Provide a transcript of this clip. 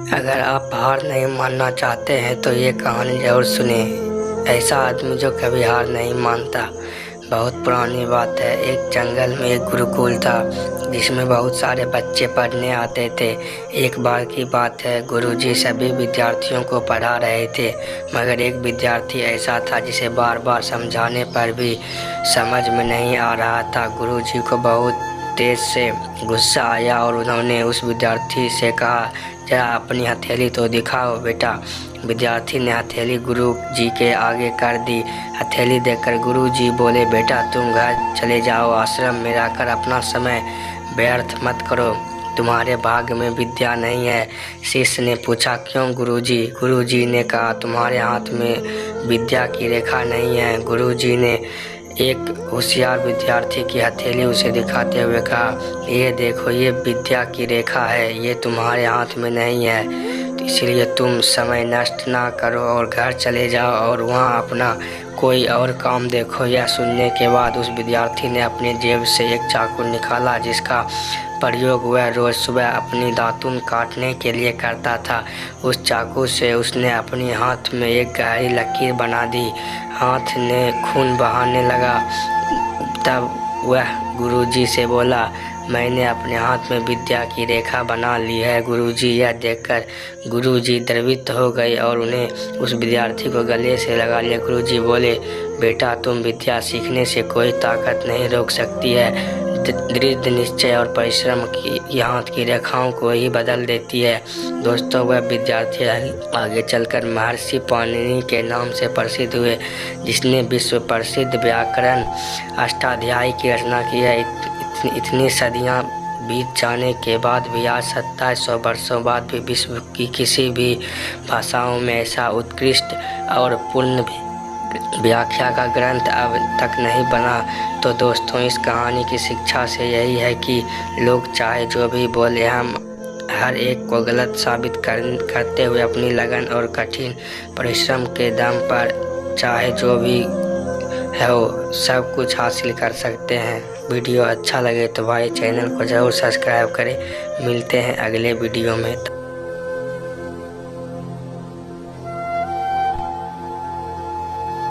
अगर आप हार नहीं मानना चाहते हैं तो ये कहानी ज़रूर सुने। ऐसा आदमी जो कभी हार नहीं मानता। बहुत पुरानी बात है। एक जंगल में एक गुरुकुल था जिसमें बहुत सारे बच्चे पढ़ने आते थे। एक बार की बात है, गुरुजी सभी विद्यार्थियों को पढ़ा रहे थे, मगर एक विद्यार्थी ऐसा था जिसे बार बार समझाने पर भी समझ में नहीं आ रहा था। गुरुजी को बहुत तेज से गुस्सा आया और उन्होंने उस विद्यार्थी से कहा, जरा अपनी हथेली तो दिखाओ बेटा। विद्यार्थी ने हथेली गुरु जी के आगे कर दी। हथेली देखकर गुरु जी बोले, बेटा तुम घर चले जाओ, आश्रम में रहकर अपना समय व्यर्थ मत करो, तुम्हारे भाग्य में विद्या नहीं है। शिष्य ने पूछा, क्यों गुरुजी? गुरुजी ने कहा, तुम्हारे हाथ में विद्या की रेखा नहीं है। गुरुजी ने एक होशियार विद्यार्थी की हथेली उसे दिखाते हुए कहा, ये देखो, ये विद्या की रेखा है, ये तुम्हारे हाथ में नहीं है, तो इसलिए तुम समय नष्ट ना करो और घर चले जाओ और वहाँ अपना कोई और काम देखो। यह सुनने के बाद उस विद्यार्थी ने अपनी जेब से एक चाकू निकाला जिसका प्रयोग वह रोज़ सुबह अपनी दातुन काटने के लिए करता था। उस चाकू से उसने अपने हाथ में एक गहरी लकीर बना दी। हाथ ने खून बहाने लगा। तब वह गुरुजी से बोला, मैंने अपने हाथ में विद्या की रेखा बना ली है गुरुजी। यह देखकर गुरुजी द्रवित हो गए और उन्हें उस विद्यार्थी को गले से लगा लिया। गुरुजी बोले, बेटा तुम विद्या सीखने से कोई ताकत नहीं रोक सकती है। दृढ़ निश्चय और परिश्रम की हाथ की रेखाओं को ही बदल देती है। दोस्तों, वह विद्यार्थी आगे चलकर महर्षि पाणिनि के नाम से प्रसिद्ध हुए, जिसने विश्व प्रसिद्ध व्याकरण अष्टाध्यायी की रचना की है। इतनी सदियां बीत जाने के बाद भी आज 2700 वर्षों बाद भी विश्व की किसी भी भाषाओं में ऐसा उत्कृष्ट और पूर्ण व्याख्या का ग्रंथ अब तक नहीं बना। तो दोस्तों, इस कहानी की शिक्षा से यही है कि लोग चाहे जो भी बोले, हम हर एक को गलत साबित करते हुए अपनी लगन और कठिन परिश्रम के दम पर चाहे जो भी है वो सब कुछ हासिल कर सकते हैं। वीडियो अच्छा लगे तो भाई चैनल को ज़रूर सब्सक्राइब करें। मिलते हैं अगले वीडियो में।